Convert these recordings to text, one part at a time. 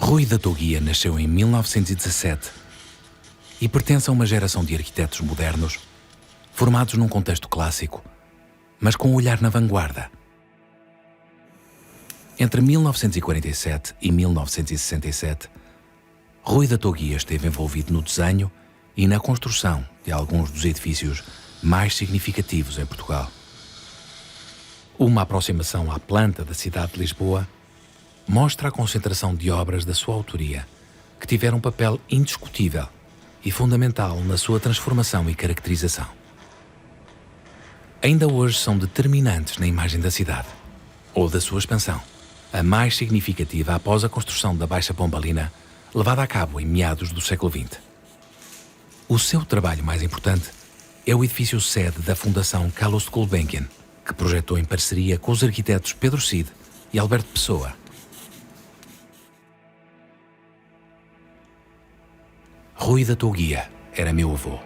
Rui da Toguia nasceu em 1917 e pertence a uma geração de arquitetos modernos formados num contexto clássico, mas com um olhar na vanguarda. Entre 1947 e 1967, Rui da Toguia esteve envolvido no desenho e na construção de alguns dos edifícios mais significativos em Portugal. Uma aproximação à planta da cidade de Lisboa mostra a concentração de obras da sua autoria que tiveram um papel indiscutível e fundamental na sua transformação e caracterização. Ainda hoje são determinantes na imagem da cidade ou da sua expansão, a mais significativa após a construção da Baixa Pombalina, levada a cabo em meados do século XX. O seu trabalho mais importante é o edifício sede da Fundação Carlos Gulbenkian, que projetou em parceria com os arquitetos Pedro Cid e Alberto Pessoa. Rui da Toguia era meu avô.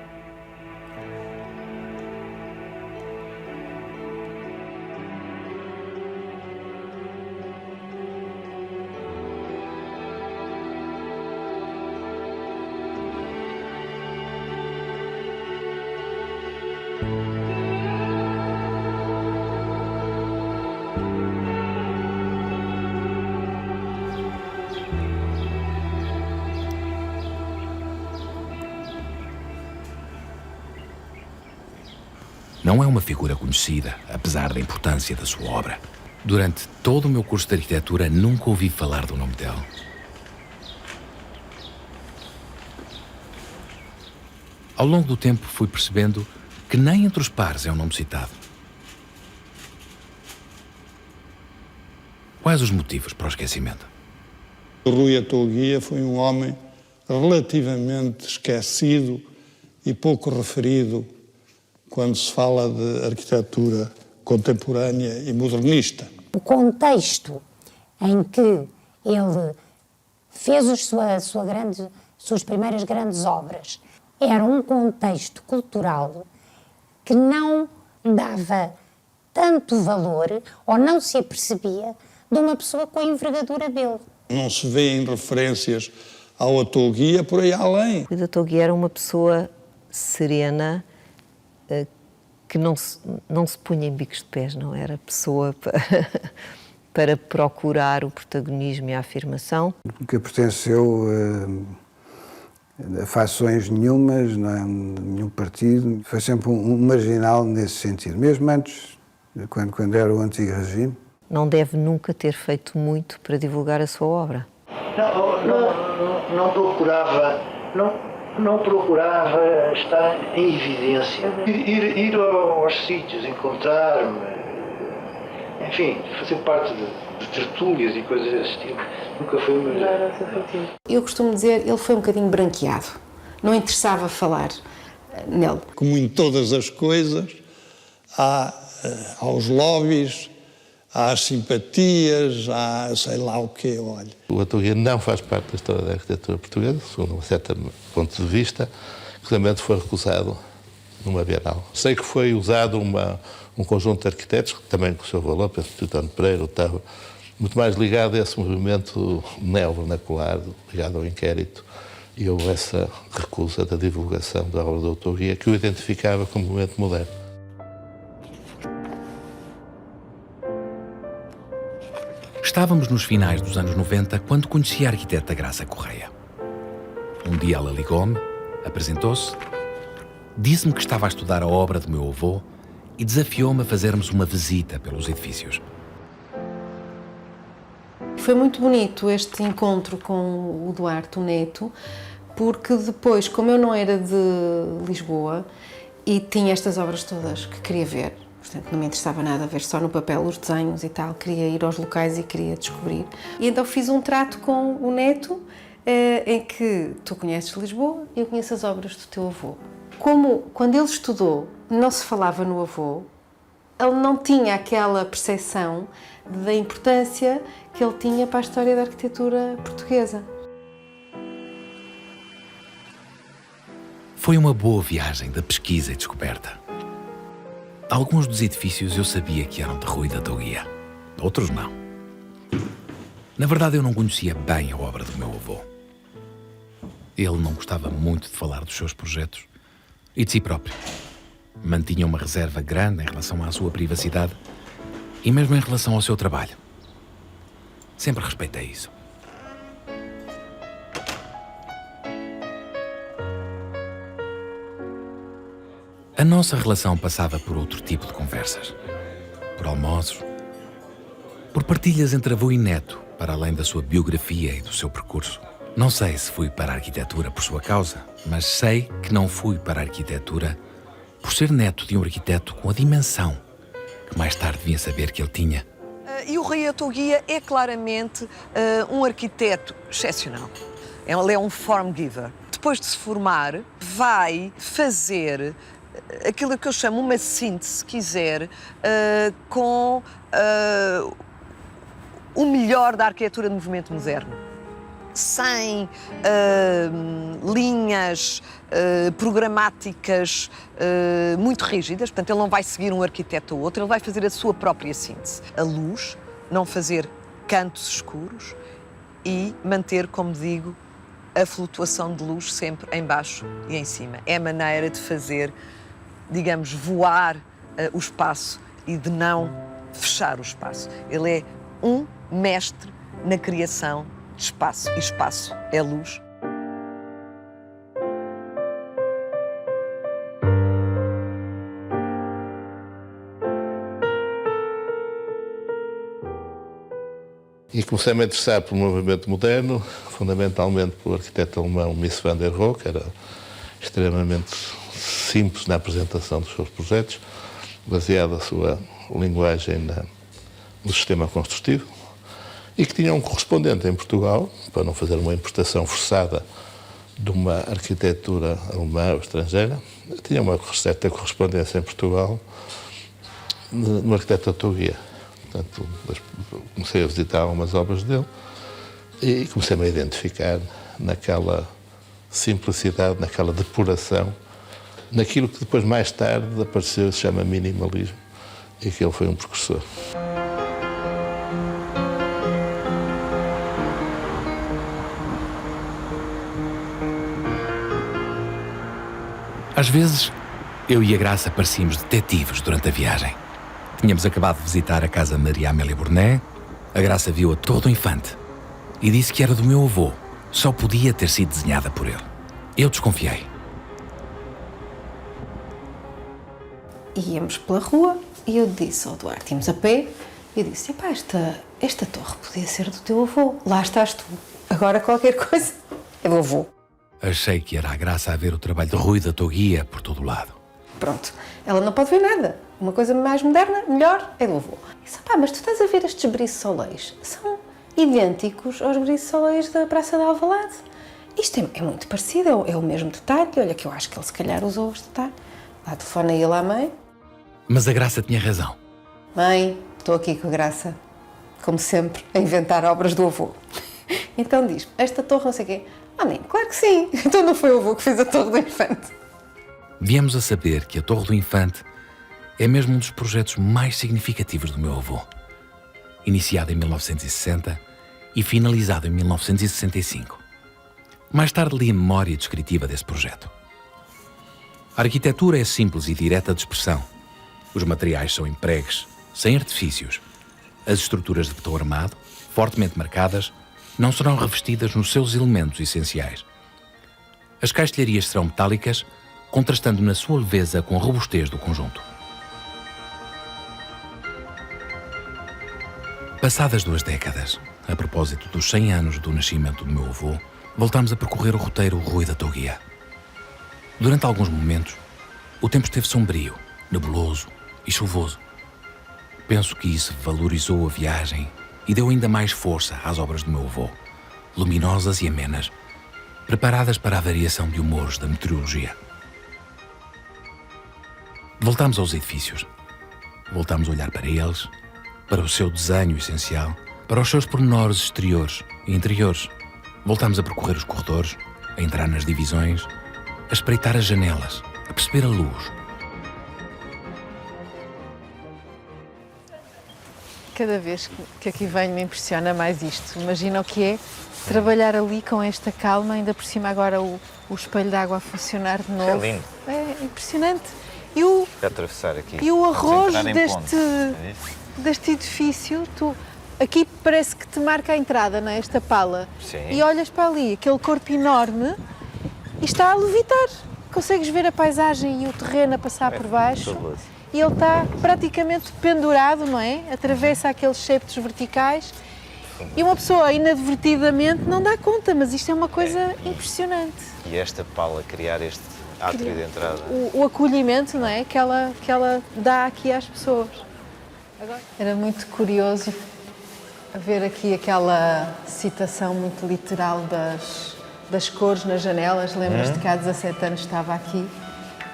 Não é uma figura conhecida, apesar da importância da sua obra. Durante todo o meu curso de arquitetura, nunca ouvi falar do nome dele. Ao longo do tempo, fui percebendo que nem entre os pares é um nome citado. Quais os motivos para o esquecimento? Rui da Toguia foi um homem relativamente esquecido e pouco referido quando se fala de arquitetura contemporânea e modernista. O contexto em que ele fez as suas primeiras grandes obras era um contexto cultural que não dava tanto valor ou não se apercebia de uma pessoa com a envergadura dele. Não se vê em referências ao Toguia por aí além. O da Toguia era uma pessoa serena, que não se punha em bicos de pés, não era pessoa para procurar o protagonismo e a afirmação. Nunca pertenceu a fações nenhumas, nenhum partido. Foi sempre um marginal nesse sentido, mesmo antes, quando era o antigo regime. Não deve nunca ter feito muito para divulgar a sua obra. Não procurava estar em evidência. Ir aos sítios, encontrar-me, enfim, fazer parte de tertúlias e coisas desse tipo. Nunca foi o meu jeito. Eu costumo dizer, ele foi um bocadinho branqueado. Não interessava falar nele. Como em todas as coisas, há aos lobbies, há as simpatias, há sei lá o quê, olha. O da Toguia não faz parte da história da arquitetura portuguesa, segundo um certo ponto de vista, que também foi recusado numa Bienal. Sei que foi usado um conjunto de arquitetos, também com o seu valor, penso que o António Pereira estava muito mais ligado a esse movimento neovernacular, ligado ao inquérito, e houve essa recusa da divulgação da obra da Toguia, que o identificava como movimento moderno. Estávamos nos finais dos anos 90 quando conheci a arquiteta Graça Correia. Um dia ela ligou-me, apresentou-se, disse-me que estava a estudar a obra do meu avô e desafiou-me a fazermos uma visita pelos edifícios. Foi muito bonito este encontro com o Duarte, o neto, porque depois, como eu não era de Lisboa e tinha estas obras todas que queria ver, portanto, não me interessava nada ver só no papel os desenhos e tal, queria ir aos locais e queria descobrir. E então fiz um trato com o neto, em que tu conheces Lisboa e eu conheço as obras do teu avô. Como, quando ele estudou, não se falava no avô, ele não tinha aquela percepção da importância que ele tinha para a história da arquitetura portuguesa. Foi uma boa viagem de pesquisa e descoberta. Alguns dos edifícios eu sabia que eram de Rui da Toguia, outros não. Na verdade, eu não conhecia bem a obra do meu avô. Ele não gostava muito de falar dos seus projetos e de si próprio. Mantinha uma reserva grande em relação à sua privacidade e mesmo em relação ao seu trabalho. Sempre respeitei isso. A nossa relação passava por outro tipo de conversas. Por almoços, por partilhas entre avô e neto, para além da sua biografia e do seu percurso. Não sei se fui para a arquitetura por sua causa, mas sei que não fui para a arquitetura por ser neto de um arquiteto com a dimensão que mais tarde vim a saber que ele tinha. E o Rui Atoguia é claramente um arquiteto excepcional. Ele é um form giver. Depois de se formar, vai fazer aquilo que eu chamo uma síntese, se quiser, com o melhor da arquitetura do movimento moderno. Sem linhas programáticas muito rígidas, portanto, ele não vai seguir um arquiteto ou outro, ele vai fazer a sua própria síntese. A luz, não fazer cantos escuros e manter, como digo, a flutuação de luz sempre em baixo e em cima. É a maneira de fazer, digamos, voar o espaço e de não fechar o espaço. Ele é um mestre na criação de espaço, e espaço é luz. E comecei a me interessar pelo movimento moderno, fundamentalmente pelo arquiteto alemão Mies van der Rohe, que era extremamente simples na apresentação dos seus projetos, baseado a sua linguagem no sistema construtivo, e que tinha um correspondente em Portugal, para não fazer uma importação forçada de uma arquitetura alemã ou estrangeira, tinha uma certa correspondência em Portugal no arquiteto Atoguia. Portanto, comecei a visitar algumas obras dele e comecei-me a identificar naquela simplicidade, naquela depuração, naquilo que depois, mais tarde, apareceu e se chama minimalismo, e que ele foi um precursor. Às vezes, eu e a Graça parecíamos detetives durante a viagem. Tínhamos acabado de visitar a casa de Maria Amélia Burnet, a Graça viu a Torre do Infante e disse que era do meu avô, só podia ter sido desenhada por ele. Eu desconfiei. Íamos pela rua e eu disse ao Duarte, íamos a pé, e eu disse, epá, esta torre podia ser do teu avô, lá estás tu, agora qualquer coisa é do avô. Achei que era a Graça a ver o trabalho de Rui Atoguia por todo o lado. Pronto, ela não pode ver nada, uma coisa mais moderna, melhor, é do avô. E disse, pá, mas tu estás a ver estes briçolés, são idênticos aos briçolés da Praça de Alvalade. Isto é muito parecido, é o mesmo detalhe, olha que eu acho que ele se calhar usou este detalhe. Lá telefona ele à mãe. Mas a Graça tinha razão. Mãe, estou aqui com a Graça, como sempre, a inventar obras do avô. Então diz, esta torre não sei o quê. Ah, mãe, claro que sim. Então não foi o avô que fez a Torre do Infante. Viemos a saber que a Torre do Infante é mesmo um dos projetos mais significativos do meu avô. Iniciado em 1960 e finalizado em 1965. Mais tarde li a memória descritiva desse projeto. A arquitetura é simples e direta de expressão. Os materiais são empregues, sem artifícios. As estruturas de betão armado, fortemente marcadas, não serão revestidas nos seus elementos essenciais. As caixilharias serão metálicas, contrastando na sua leveza com a robustez do conjunto. Passadas 2 décadas, a propósito dos 100 anos do nascimento do meu avô, voltámos a percorrer o roteiro Rui Atoguia. Durante alguns momentos, o tempo esteve sombrio, nebuloso e chuvoso. Penso que isso valorizou a viagem e deu ainda mais força às obras do meu avô, luminosas e amenas, preparadas para a variação de humores da meteorologia. Voltámos aos edifícios. Voltámos a olhar para eles, para o seu desenho essencial, para os seus pormenores exteriores e interiores. Voltámos a percorrer os corredores, a entrar nas divisões, a espreitar as janelas, a perceber a luz. Cada vez que aqui venho me impressiona mais isto. Imagina o que é trabalhar ali com esta calma, ainda por cima agora o espelho de água a funcionar de novo. É lindo. É impressionante. E o, Atravessar aqui. e o arrojo Entrar em ponte. É isso? deste edifício, aqui parece que te marca a entrada, não é? Esta pala. Sim. E olhas para ali, aquele corpo enorme, e está a levitar. Consegues ver a paisagem e o terreno a passar por baixo. fabuloso. E ele está praticamente pendurado, não é? Atravessa aqueles septos verticais. E uma pessoa inadvertidamente não dá conta, mas isto é uma coisa impressionante. E esta pala criar este átrio de entrada. O acolhimento, não é? Que ela dá aqui às pessoas. Era muito curioso ver aqui aquela citação muito literal das cores nas janelas. Lembras-te que há 17 anos estava aqui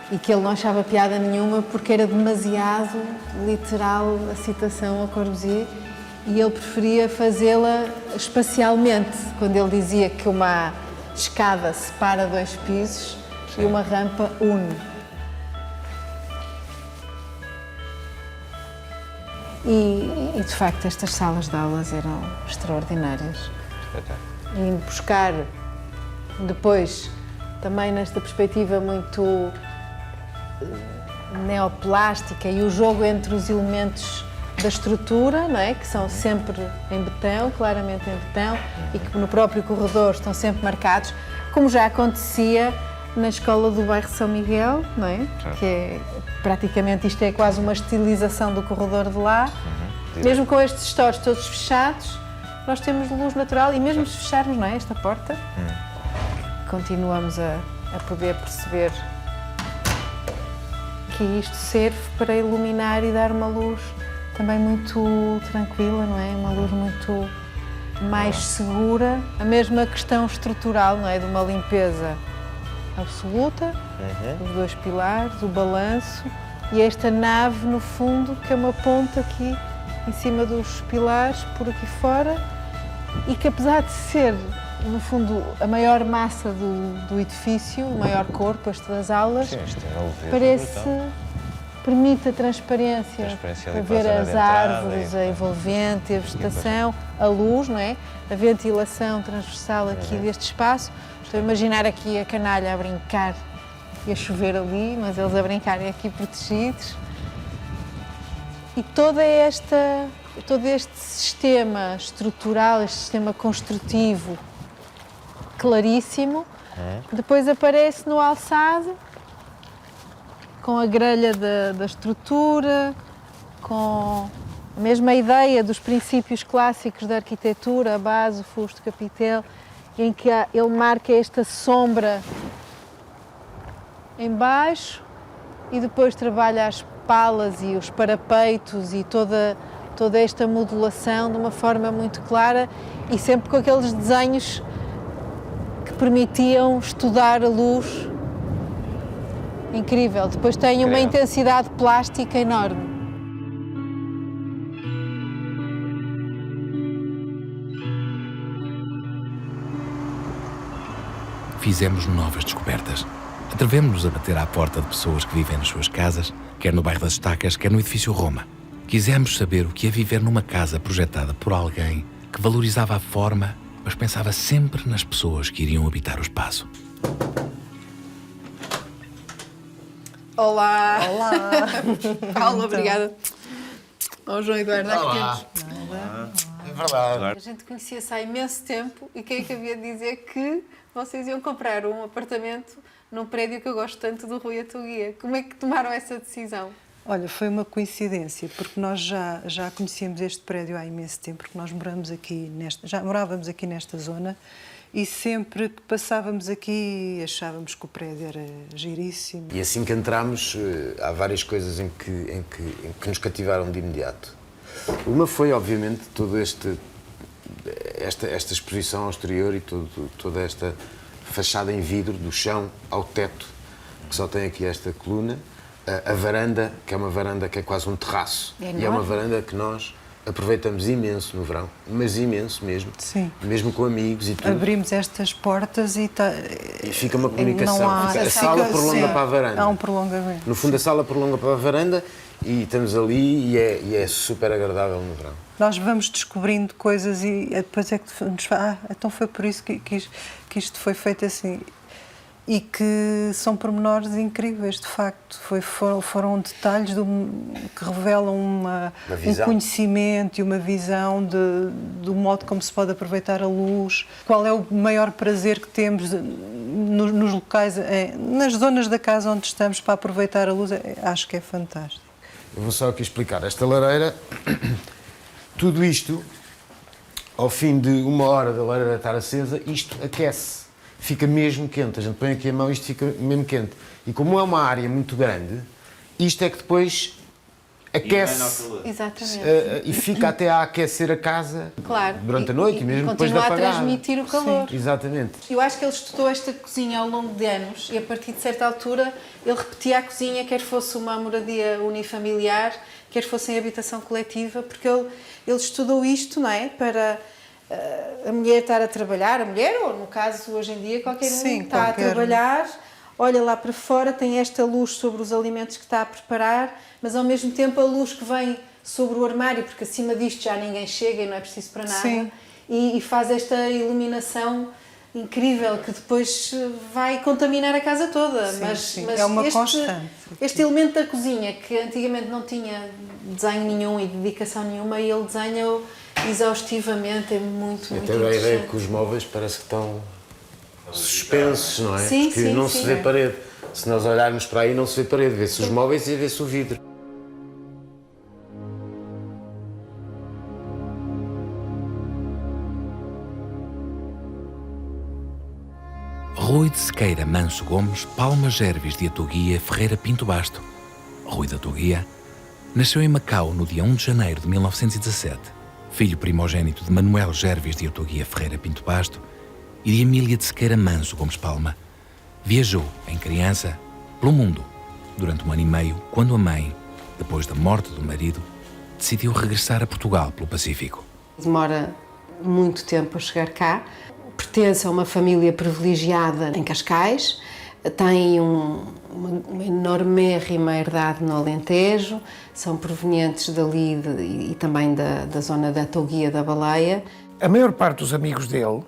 e que ele não achava piada nenhuma porque era demasiado literal a citação a Corbusier e ele preferia fazê-la espacialmente, quando ele dizia que uma escada separa dois pisos e uma rampa une. E de facto estas salas de aulas eram extraordinárias. E indo buscar depois, também nesta perspectiva muito neoplástica e o jogo entre os elementos da estrutura, não é? Que são sempre em betão, claramente em betão, e que no próprio corredor estão sempre marcados, como já acontecia na escola do bairro São Miguel, não é? Que é praticamente isto é quase uma estilização do corredor de lá. Mesmo com estes stores todos fechados, nós temos luz natural e mesmo se fecharmos, não é? Esta porta, continuamos a poder perceber que isto serve para iluminar e dar uma luz também muito tranquila, não é? Uma luz muito mais segura. A mesma questão estrutural, não é? De uma limpeza absoluta, os dois pilares, o balanço e esta nave no fundo que é uma ponta aqui em cima dos pilares, por aqui fora, e que apesar de ser, no fundo, a maior massa do edifício, o maior corpo, este das aulas, permite a transparência para ver as árvores, a envolvente, a vegetação, a luz, não é? A ventilação transversal aqui deste espaço. Estou a imaginar aqui a canalha a brincar e a chover ali, mas eles a brincarem aqui protegidos. E todo este sistema estrutural, este sistema construtivo claríssimo, depois aparece no alçado, com a grelha da estrutura, com a mesma ideia dos princípios clássicos da arquitetura, a base, o fusto, o capitel, em que ele marca esta sombra em baixo e depois trabalha as palas e os parapeitos e toda esta modulação de uma forma muito clara e sempre com aqueles desenhos que permitiam estudar a luz. Incrível. Depois tem uma intensidade plástica enorme. Fizemos novas descobertas. Atrevemos-nos a bater à porta de pessoas que vivem nas suas casas, quer no bairro das Estacas, quer no edifício Roma. Quisemos saber o que é viver numa casa projetada por alguém que valorizava a forma, mas pensava sempre nas pessoas que iriam habitar o espaço. Olá! Olá! Paula, obrigada. Ao João Eduardo, Olá. É verdade. A gente conhecia-se há imenso tempo e quem é que havia de dizer que vocês iam comprar um apartamento num prédio que eu gosto tanto do Rui Atuguia. Como é que tomaram essa decisão? Olha, foi uma coincidência, porque nós já conhecíamos este prédio há imenso tempo, porque nós já morávamos aqui nesta zona e sempre que passávamos aqui achávamos que o prédio era giríssimo. E assim que entramos, há várias coisas em que nos cativaram de imediato. Uma foi, obviamente, toda esta exposição ao exterior e toda esta fachada em vidro, do chão ao teto, que só tem aqui esta coluna. A varanda, que é uma varanda que é quase um terraço. E é uma varanda que nós aproveitamos imenso no verão, mas imenso mesmo. Sim. Mesmo com amigos e tudo. Abrimos estas portas e fica uma comunicação. Não há... A sala prolonga para a varanda. Há um prolongamento. No fundo, a sala prolonga para a varanda e estamos ali e é super agradável no verão. Nós vamos descobrindo coisas e depois é que nos fala, então foi por isso que isto foi feito assim. E que são pormenores incríveis, de facto. Foram detalhes que revelam um conhecimento e uma visão do modo como se pode aproveitar a luz. Qual é o maior prazer que temos nos locais, nas zonas da casa onde estamos para aproveitar a luz. Acho que é fantástico. Eu vou só aqui explicar. Esta lareira, tudo isto, ao fim de 1 hora da lareira estar acesa, isto aquece. Fica mesmo quente. A gente põe aqui a mão e isto fica mesmo quente. E como é uma área muito grande, isto é que depois aquece. Exatamente. E fica até a aquecer a casa durante a noite e mesmo depois de apagar. Continua a transmitir o calor. Sim, exatamente. Eu acho que ele estudou esta cozinha ao longo de anos e a partir de certa altura ele repetia a cozinha, quer fosse uma moradia unifamiliar, quer fosse em habitação coletiva, porque ele estudou isto, não é? Para a mulher estar a trabalhar, a mulher, ou no caso hoje em dia qualquer um está a trabalhar, olha lá para fora, tem esta luz sobre os alimentos que está a preparar, mas ao mesmo tempo a luz que vem sobre o armário, porque acima disto já ninguém chega e não é preciso para nada, e faz esta iluminação incrível que depois vai contaminar a casa toda. Mas é uma constante. Este elemento da cozinha, que antigamente não tinha desenho nenhum e dedicação nenhuma, e ele desenha-o exaustivamente, é muito Até a ideia que os móveis parece que estão suspensos, não é? Sim, porque sim, não sim. se vê parede. Se nós olharmos para aí, não se vê parede, vê-se os móveis e vê-se o vidro. Rui de Sequeira Manso Gomes Palma Gerves de Atoguia Ferreira Pinto Basto, Rui de Atoguia, nasceu em Macau no dia 1 de janeiro de 1917, filho primogênito de Manuel Gerves de Atoguia Ferreira Pinto Basto e de Emília de Sequeira Manso Gomes Palma. Viajou, em criança, pelo mundo durante 1 ano e meio, quando a mãe, depois da morte do marido, decidiu regressar a Portugal pelo Pacífico. Demora muito tempo a chegar cá. Pertence a uma família privilegiada em Cascais, tem uma enormérrima herdade no Alentejo, são provenientes dali e também da zona da Atoguia da Baleia. A maior parte dos amigos dele,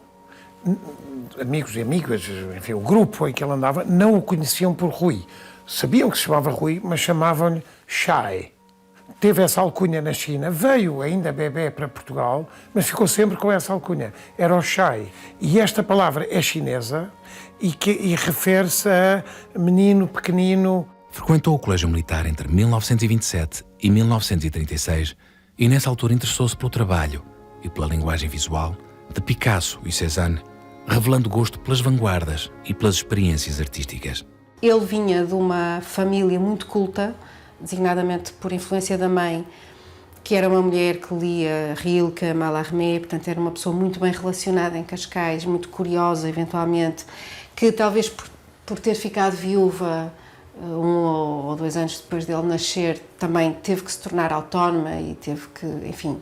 amigos e amigas, enfim, o grupo em que ele andava, não o conheciam por Rui. Sabiam que se chamava Rui, mas chamavam-lhe Shai. Teve essa alcunha na China, veio ainda bebê para Portugal, mas ficou sempre com essa alcunha. Era o Shai. E esta palavra é chinesa e refere-se a menino pequenino. Frequentou o Colégio Militar entre 1927 e 1936 e nessa altura interessou-se pelo trabalho e pela linguagem visual de Picasso e Cézanne, revelando gosto pelas vanguardas e pelas experiências artísticas. Ele vinha de uma família muito culta, designadamente por influência da mãe, que era uma mulher que lia Rilke, Mallarmé, portanto era uma pessoa muito bem relacionada em Cascais, muito curiosa eventualmente, que talvez por ter ficado viúva 1 ou 2 anos depois dele nascer, também teve que se tornar autónoma e teve que, enfim,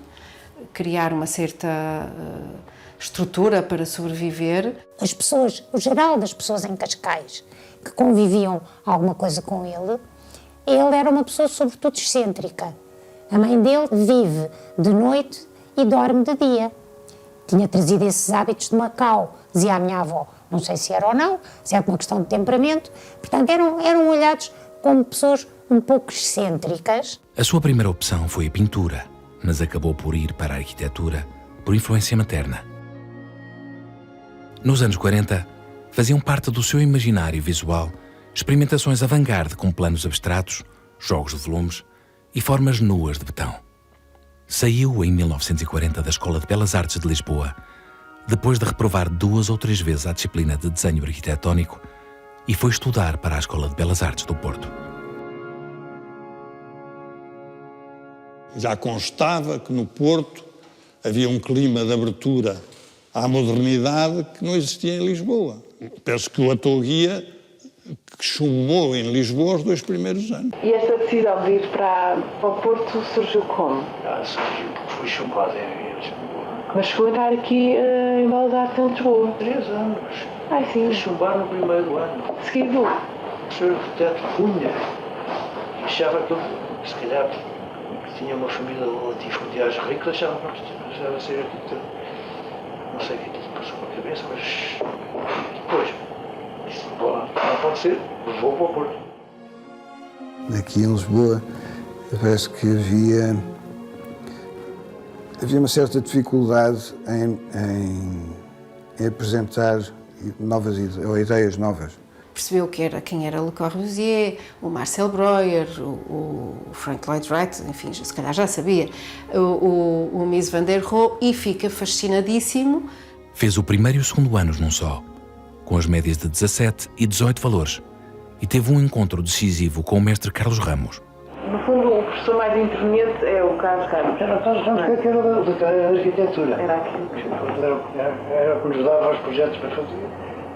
criar uma certa estrutura para sobreviver. As pessoas, o geral das pessoas em Cascais que conviviam alguma coisa com ele era uma pessoa sobretudo excêntrica. A mãe dele vive de noite e dorme de dia. Tinha trazido esses hábitos de Macau, dizia a minha avó. Não sei se era ou não, se era uma questão de temperamento. Portanto, eram olhados como pessoas um pouco excêntricas. A sua primeira opção foi a pintura, mas acabou por ir para a arquitetura por influência materna. Nos anos 40, faziam parte do seu imaginário visual experimentações avant-garde com planos abstratos, jogos de volumes e formas nuas de betão. Saiu em 1940 da Escola de Belas Artes de Lisboa, depois de reprovar 2 ou 3 vezes a disciplina de desenho arquitetónico e foi estudar para a Escola de Belas Artes do Porto. Já constava que no Porto havia um clima de abertura à modernidade que não existia em Lisboa. Penso que o Atoguia que chumbou em Lisboa os 2 primeiros anos. E esta decisão de ir para o Porto surgiu como? Fui chumbado em Lisboa. Mas chegou a estar aqui em Belas Artes em Lisboa? 3 anos. Ai, sim. Chumbar no primeiro ano. Seguido? O senhor arquiteto punha e achava que eu se calhar, tinha uma família latifundiários ricos, achava que precisava ser arquiteto. Não sei o que lhe passou pela cabeça, mas depois, disse, não pode ser, vou para o Porto. Aqui em Lisboa, parece que havia uma certa dificuldade em apresentar ideias novas. Percebeu quem era Le Corbusier, o Marcel Breuer, o Frank Lloyd Wright, enfim, se calhar já sabia, o Mies van der Rohe, e fica fascinadíssimo. Fez o primeiro e o segundo anos num só, com as médias de 17 e 18 valores, e teve um encontro decisivo com o mestre Carlos Ramos. No fundo, o professor mais interveniente é o Carlos Ramos. Era o Carlos Ramos, que era da arquitetura. Era aquilo. Era o que nos dava os projetos para fazer.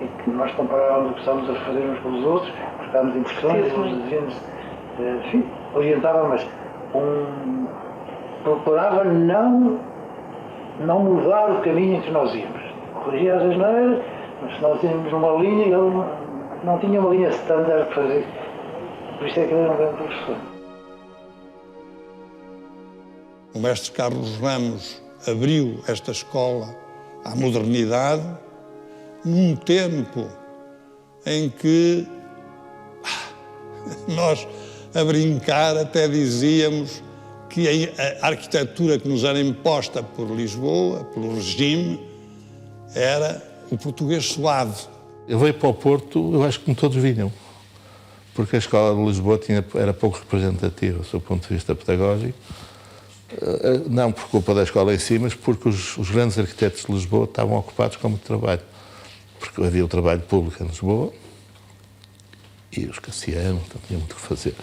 E que nós comparávamos o que estávamos a fazer uns com os outros, trocávamos impressões, devíamos, enfim, orientava, mas procurava não mudar o caminho em que nós íamos. Corrigia às vezes não era, mas se nós tínhamos uma linha, ele não tinha uma linha standard para fazer. Por isso é que ele era um grande professor. O mestre Carlos Ramos abriu esta escola à modernidade, num tempo em que nós, a brincar, até dizíamos que a arquitetura que nos era imposta por Lisboa, pelo regime, era o português suave. Eu veio para o Porto, eu acho que como todos vinham, porque a escola de Lisboa era pouco representativa do seu ponto de vista pedagógico, não por culpa da escola em si, mas porque os grandes arquitetos de Lisboa estavam ocupados com muito trabalho. Porque havia o trabalho público em Lisboa e os Cassianos não tinham muito o que fazer.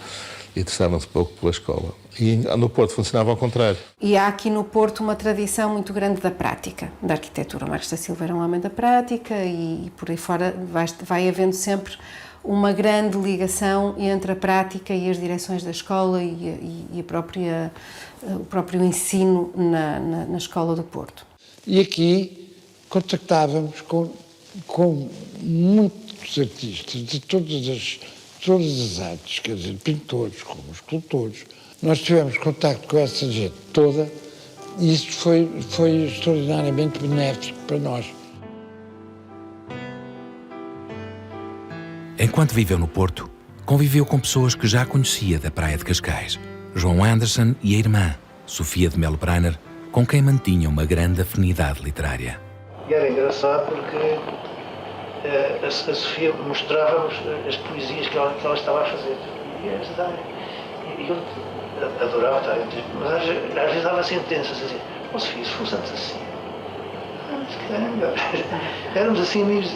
E interessavam-se pouco pela escola. E no Porto funcionava ao contrário. E há aqui no Porto uma tradição muito grande da prática, da arquitetura. O Marcos da Silva era um homem da prática e por aí fora vai havendo sempre uma grande ligação entre a prática e as direções da escola e o próprio ensino na Escola do Porto. E aqui contactávamos com muitos artistas de todas as artes, quer dizer, pintores, como escultores. Nós tivemos contacto com essa gente toda e isso foi extraordinariamente benéfico para nós. Enquanto viveu no Porto, conviveu com pessoas que já conhecia da Praia de Cascais. João Anderson e a irmã, Sofia de Melo Breiner, com quem mantinha uma grande afinidade literária. E era engraçado porque a Sofia mostrava-nos as poesias que ela estava a fazer. E eu adorava estar entre, mas às vezes dava sentenças assim, Sofia, se fôssemos assim, se calhar é melhor. Éramos assim amigos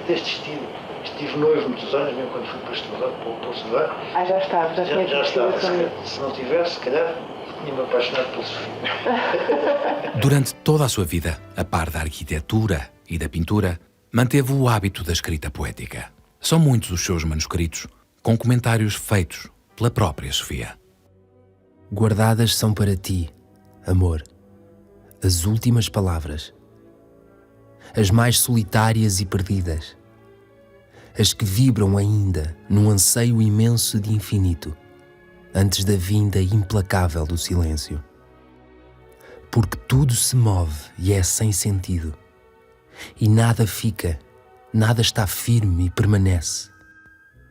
deste estilo. Estive noivo muitos anos, mesmo quando fui para estudar. Já estava, já estava. Se não tivesse, se calhar, tinha-me apaixonado pela Sofia. Durante toda a sua vida, a par da arquitetura e da pintura, manteve o hábito da escrita poética. São muitos os seus manuscritos, com comentários feitos pela própria Sofia. Guardadas são para ti, amor, as últimas palavras, as mais solitárias e perdidas, as que vibram ainda num anseio imenso de infinito, antes da vinda implacável do silêncio. Porque tudo se move e é sem sentido, e nada fica, nada está firme e permanece.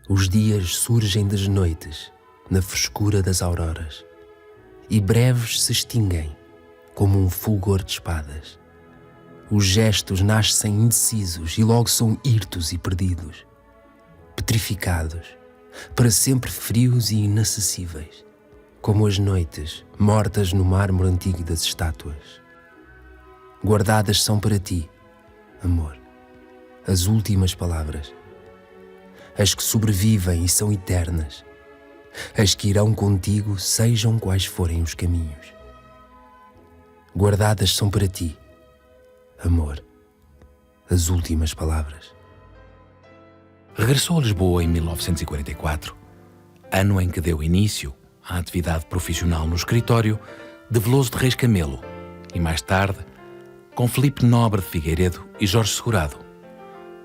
Os dias surgem das noites, na frescura das auroras, e breves se extinguem, como um fulgor de espadas. Os gestos nascem indecisos e logo são hirtos e perdidos, petrificados, para sempre frios e inacessíveis, como as noites mortas no mármore antigo das estátuas. Guardadas são para ti, amor, as últimas palavras, as que sobrevivem e são eternas, as que irão contigo sejam quais forem os caminhos. Guardadas são para ti, amor, as últimas palavras. Regressou a Lisboa em 1944, ano em que deu início à atividade profissional no escritório de Veloso de Reis Camelo e mais tarde com Filipe Nobre de Figueiredo e Jorge Segurado,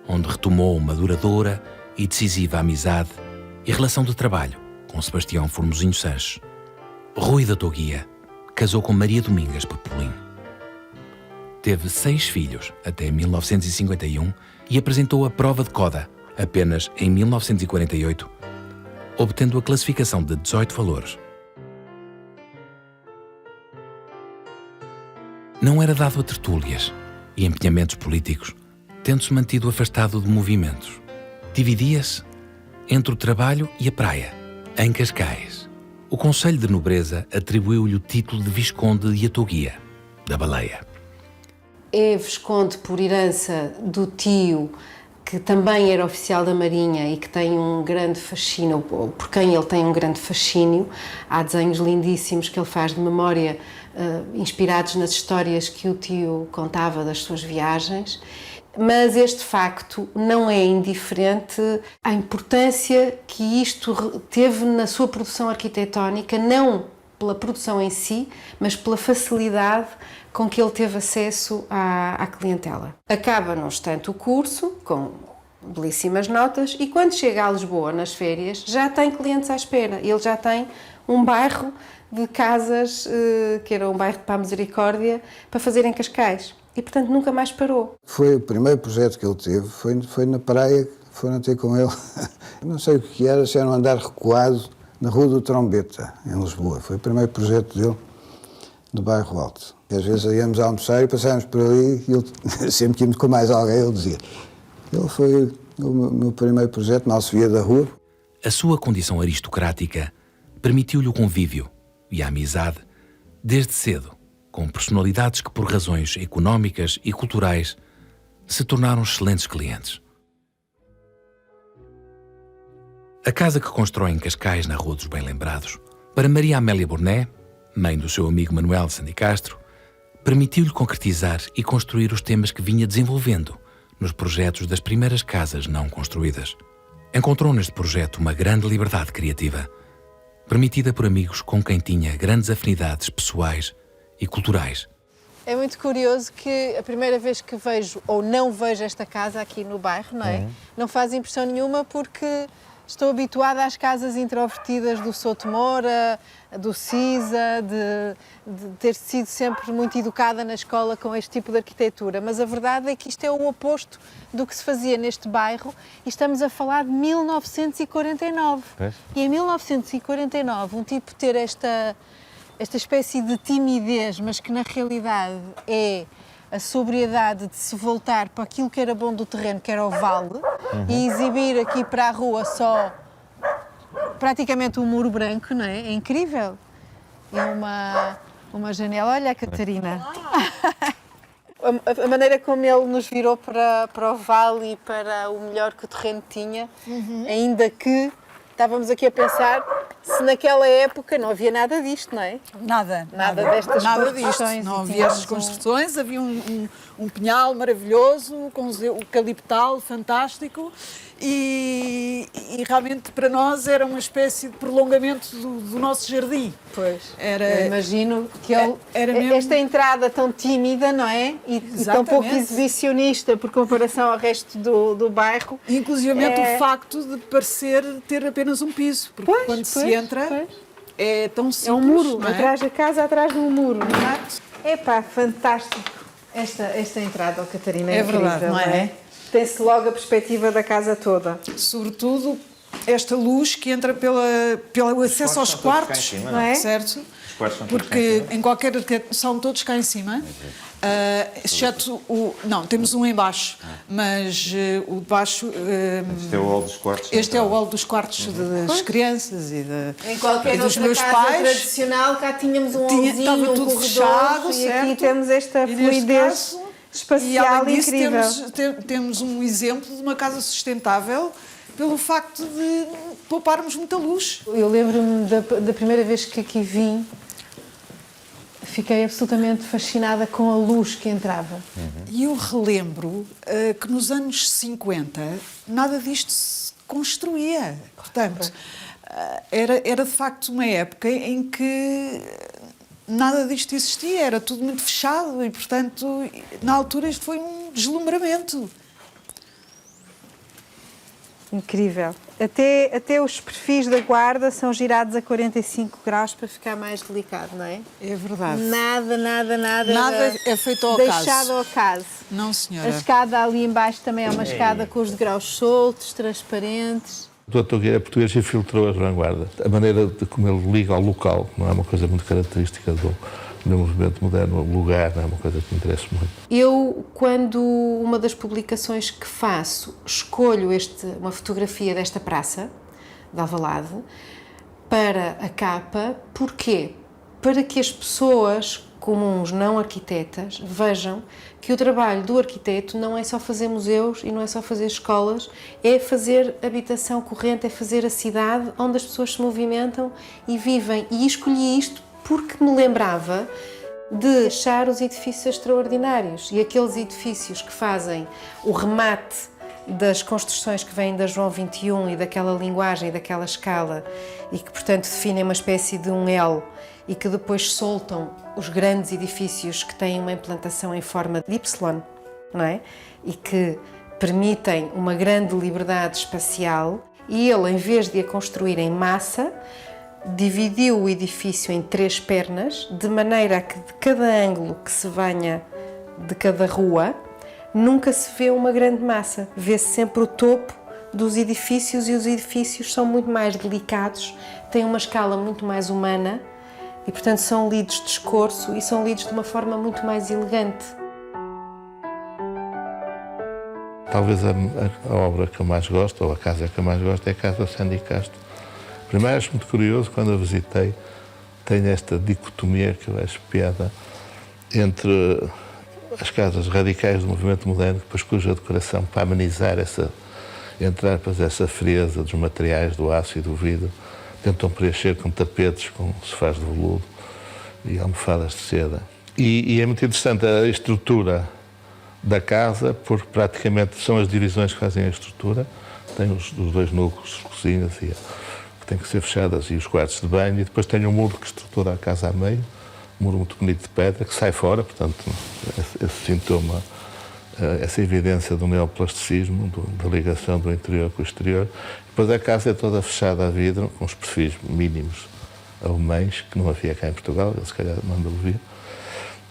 onde retomou uma duradoura e decisiva amizade e relação de trabalho com Sebastião Formosinho Sanches. Rui da Toguia casou com Maria Domingas Papolim. Teve 6 filhos até 1951 e apresentou a prova de coda apenas em 1948, obtendo a classificação de 18 valores. Não era dado a tertúlias e empenhamentos políticos, tendo-se mantido afastado de movimentos. Dividia-se entre o trabalho e a praia, em Cascais. O Conselho de Nobreza atribuiu-lhe o título de Visconde de Atoguia, da Baleia. É visconde por herança do tio, que também era oficial da Marinha e que tem um grande fascínio, ou por quem ele tem um grande fascínio. Há desenhos lindíssimos que ele faz de memória, inspirados nas histórias que o tio contava das suas viagens. Mas este facto não é indiferente à importância que isto teve na sua produção arquitetónica, não pela produção em si, mas pela facilidade com que ele teve acesso à clientela. Acaba, não obstante, o curso, com belíssimas notas, e quando chega a Lisboa nas férias, já tem clientes à espera. Ele já tem um bairro de casas, que era um bairro de Pá Misericórdia, para fazer em Cascais. E, portanto, nunca mais parou. Foi o primeiro projeto que ele teve, foi na praia, foram ter com ele. Não sei o que era, se era um andar recuado na Rua do Trombeta, em Lisboa. Foi o primeiro projeto dele, do Bairro Alto. E às vezes íamos a almoçar e passávamos por ali, e ele, sempre que íamos com mais alguém, ele dizia. Ele foi o meu primeiro projeto, na Alcevia da Rua. A sua condição aristocrática permitiu-lhe o convívio e a amizade desde cedo, com personalidades que, por razões económicas e culturais, se tornaram excelentes clientes. A casa que constrói em Cascais, na Rua dos Bem-Lembrados, para Maria Amélia Burné, mãe do seu amigo Manuel de Sandy Castro, permitiu-lhe concretizar e construir os temas que vinha desenvolvendo nos projetos das primeiras casas não construídas. Encontrou neste projeto uma grande liberdade criativa, permitida por amigos com quem tinha grandes afinidades pessoais e culturais. É muito curioso que a primeira vez que vejo ou não vejo esta casa aqui no bairro, não é? Não faz impressão nenhuma porque estou habituada às casas introvertidas do Souto Moura, do Cisa, de ter sido sempre muito educada na escola com este tipo de arquitetura. Mas a verdade é que isto é o oposto do que se fazia neste bairro e estamos a falar de 1949. E em 1949 um tipo ter esta espécie de timidez, mas que na realidade é a sobriedade de se voltar para aquilo que era bom do terreno, que era o vale, e exibir aqui para a rua só praticamente um muro branco, não é? É incrível. É uma janela. Olha a Catarina. A maneira como ele nos virou para o vale e para o melhor que o terreno tinha, ainda que estávamos aqui a pensar se naquela época não havia nada disto, não é? Nada destas nada disto. construções. Não havia estas construções, havia um pinhal maravilhoso, com eucaliptal fantástico e realmente para nós era uma espécie de prolongamento do nosso jardim. Pois, eu imagino que esta entrada tão tímida, não é? E tão pouco exibicionista por comparação ao resto do bairro. Inclusivamente o facto de parecer ter apenas um piso, porque quando se entra é tão simples. É um muro, não é? atrás da casa, atrás de um muro. Epá, fantástico esta entrada, Catarina. É verdade, incrível, não é? Tem-se logo a perspectiva da casa toda. Sobretudo esta luz que entra pelo acesso aos quartos, cima, não é? Certo? Os quartos são todos cá em Porque cima? em qualquer são todos cá em cima, exceto não, temos um em baixo, mas o de baixo... Este é o hall dos quartos. Este é o hall dos quartos das crianças e em qualquer dos outra meus casa pais. tradicional, cá tínhamos um hallzinho, Estava tudo corredor, fechado, e certo? aqui temos esta E fluidez espacial e além disso, incrível. temos um exemplo de uma casa sustentável pelo facto de pouparmos muita luz. Eu lembro-me da primeira vez que aqui vim, fiquei absolutamente fascinada com a luz que entrava. E eu relembro que nos anos 50 nada disto se construía. Portanto, era de facto uma época em que nada disto existia, era tudo muito fechado e, portanto, na altura isto foi um deslumbramento. Incrível. Até os perfis da guarda são girados a 45 graus para ficar mais delicado, não é? É verdade. Nada Nada é feito ao deixado caso. ao caso. Não, senhora. A escada ali embaixo também é uma escada com os degraus soltos, transparentes. O Dr. Guia é português e filtrou as vanguardas. A maneira de como ele liga ao local não é uma coisa muito característica do movimento moderno. O lugar não é uma coisa que me interessa muito. Eu, quando uma das publicações que faço, escolho uma fotografia desta praça, de Alvalade, para a capa. Porquê? Para que as pessoas comuns, não arquitetas, vejam que o trabalho do arquiteto não é só fazer museus e não é só fazer escolas, é fazer habitação corrente, é fazer a cidade onde as pessoas se movimentam e vivem. E escolhi isto porque me lembrava de achar os edifícios extraordinários e aqueles edifícios que fazem o remate das construções que vêm da João 21 e daquela linguagem e daquela escala e que, portanto, definem uma espécie de um L e que depois soltam os grandes edifícios que têm uma implantação em forma de Y, não é? E que permitem uma grande liberdade espacial. E ele, em vez de a construir em massa, dividiu o edifício em 3 pernas, de maneira a que de cada ângulo que se venha de cada rua, nunca se vê uma grande massa. Vê-se sempre o topo dos edifícios e os edifícios são muito mais delicados, têm uma escala muito mais humana e, portanto, são lidos de escorço e são lidos de uma forma muito mais elegante. Talvez a obra que eu mais gosto, ou a casa que eu mais gosto, é a Casa Sandy Castro. Primeiro, acho muito curioso, quando a visitei, tem esta dicotomia que eu acho piada entre as casas radicais do movimento moderno, depois cuja decoração, para amenizar essa frieza dos materiais, do aço e do vidro, tentam preencher com tapetes, com sofás de veludo e almofadas de seda. E é muito interessante a estrutura da casa, porque praticamente são as divisões que fazem a estrutura. Tem os 2 núcleos, cozinhas, que têm que ser fechadas, e os quartos de banho, e depois tem um muro que estrutura a casa a meio, um muro muito bonito de pedra, que sai fora, portanto, esse sintoma, essa evidência do neoplasticismo, da ligação do interior com o exterior. Depois a casa é toda fechada a vidro, com os perfis mínimos alemães, que não havia cá em Portugal, ele se calhar mandou vir.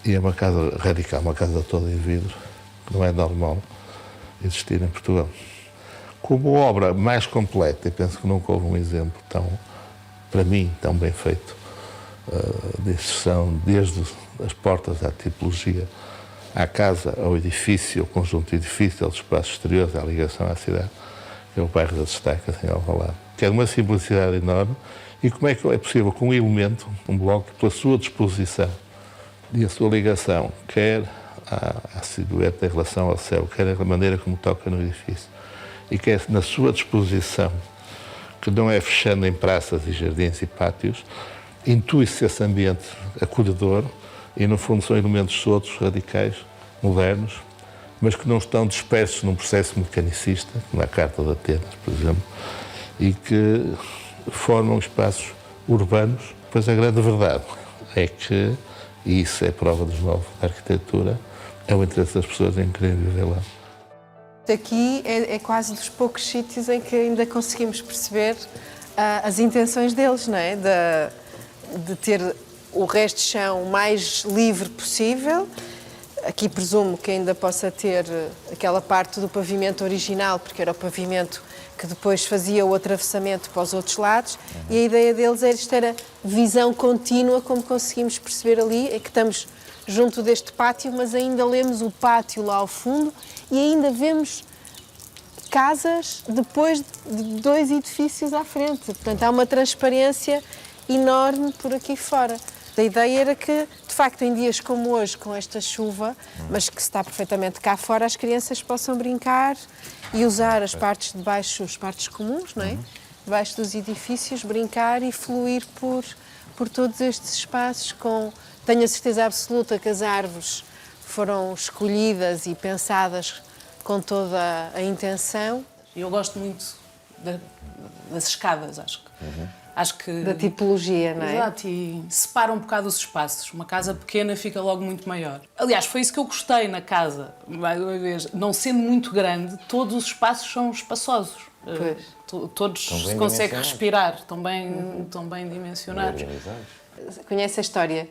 E é uma casa radical, uma casa toda em vidro, que não é normal existir em Portugal. Como obra mais completa, e penso que nunca houve um exemplo para mim, tão bem feito, de exceção, desde as portas à tipologia, à casa, ao edifício, ao conjunto de edifícios, aos espaços exteriores, à ligação à cidade, que é o bairro das Estacas, em Alvalade. Que é de uma simplicidade enorme. E como é que é possível que um elemento, um bloco, pela sua disposição e a sua ligação, quer à silhueta em relação ao céu, quer a maneira como toca no edifício, e quer na sua disposição, que não é fechando em praças e jardins e pátios, intui-se esse ambiente acolhedor e, no fundo, são elementos soltos, radicais, modernos, mas que não estão dispersos num processo mecanicista, como a Carta de Atenas, por exemplo, e que formam espaços urbanos. Pois a grande verdade é que, e isso é prova dos novos da arquitetura, é o interesse das pessoas em querer viver lá. Aqui é quase dos poucos sítios em que ainda conseguimos perceber as intenções deles, não é? De ter o resto de chão o mais livre possível. Aqui presumo que ainda possa ter aquela parte do pavimento original, porque era o pavimento que depois fazia o atravessamento para os outros lados, e a ideia deles era ter a visão contínua, como conseguimos perceber ali, é que estamos junto deste pátio, mas ainda lemos o pátio lá ao fundo e ainda vemos casas depois de 2 edifícios à frente. Portanto, há uma transparência enorme por aqui fora. A ideia era que, de facto, em dias como hoje, com esta chuva, mas que está perfeitamente cá fora, as crianças possam brincar e usar as partes de baixo, as partes comuns, não é? Debaixo dos edifícios, brincar e fluir por todos estes espaços. Tenho a certeza absoluta que as árvores foram escolhidas e pensadas com toda a intenção. Eu gosto muito das escadas, acho que... Da tipologia, não é? Exato, e separa um bocado os espaços. Uma casa pequena fica logo muito maior. Aliás, foi isso que eu gostei na casa. Mais uma vez, não sendo muito grande, todos os espaços são espaçosos. Todos se conseguem respirar, tão bem dimensionados. Conhece a história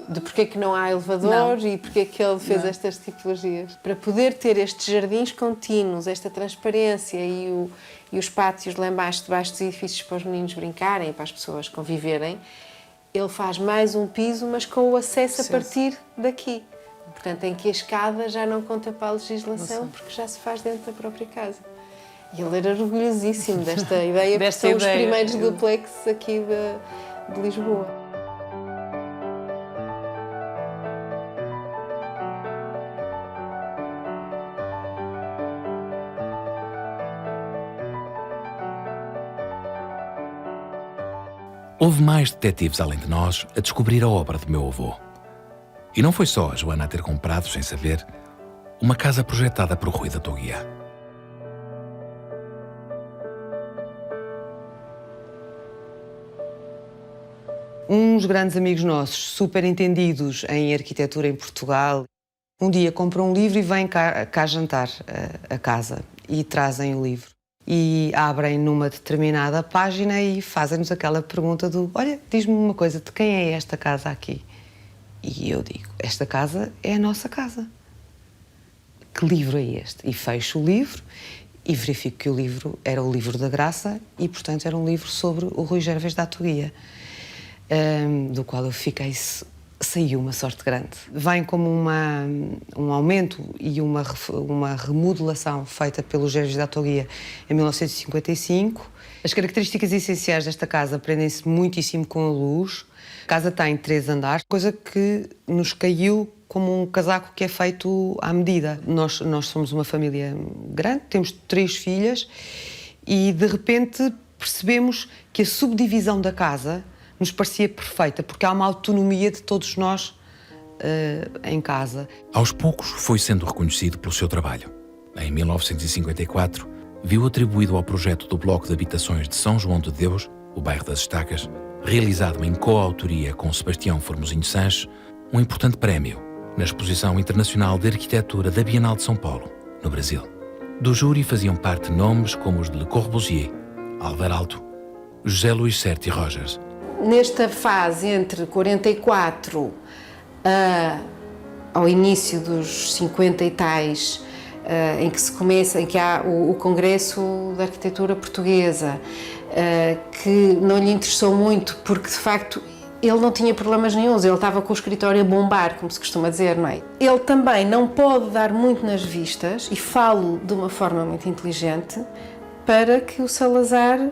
de porque é que não há elevador e porque é que ele fez estas tipologias? Para poder ter estes jardins contínuos, esta transparência e os pátios lá embaixo, debaixo dos edifícios para os meninos brincarem, para as pessoas conviverem, ele faz mais um piso, mas com o acesso a partir daqui. Portanto, em que a escada já não conta para a legislação, porque já se faz dentro da própria casa. E ele era orgulhosíssimo desta ideia, porque são os primeiros duplexes aqui de Lisboa. Houve mais detetives além de nós a descobrir a obra do meu avô. E não foi só a Joana a ter comprado, sem saber, uma casa projetada por Rui da Toguia. Uns grandes amigos nossos, super entendidos em arquitetura em Portugal, um dia compram um livro e vêm cá jantar a casa e trazem o livro. E abrem numa determinada página e fazem-nos aquela pergunta do: olha, diz-me uma coisa, de quem é esta casa aqui? E eu digo: esta casa é a nossa casa. Que livro é este? E fecho o livro e verifico que o livro era o livro da Graça e, portanto, era um livro sobre o Rui Gervais da Toguia, do qual eu fiquei... Saiu uma sorte grande. Vem como um aumento e uma remodelação feita pelo Gervais da Toguia em 1955. As características essenciais desta casa prendem-se muitíssimo com a luz. A casa tem 3 andares, coisa que nos caiu como um casaco que é feito à medida. Nós somos uma família grande, temos 3 filhas e, de repente, percebemos que a subdivisão da casa nos parecia perfeita, porque há uma autonomia de todos nós em casa. Aos poucos foi sendo reconhecido pelo seu trabalho. Em 1954, viu atribuído ao projeto do Bloco de Habitações de São João de Deus, o bairro das Estacas, realizado em coautoria com Sebastião Formosinho Sanches, um importante prémio na Exposição Internacional de Arquitetura da Bienal de São Paulo, no Brasil. Do júri faziam parte nomes como os de Le Corbusier, Alvar Aalto, José Luís Certi Rogers. Nesta fase entre 44 ao início dos 50 e tais, em que se começa, em que há o Congresso da Arquitetura Portuguesa, que não lhe interessou muito, porque de facto ele não tinha problemas nenhuns, ele estava com o escritório a bombar, como se costuma dizer, não é? Ele também não pode dar muito nas vistas, e falo de uma forma muito inteligente, para que o Salazar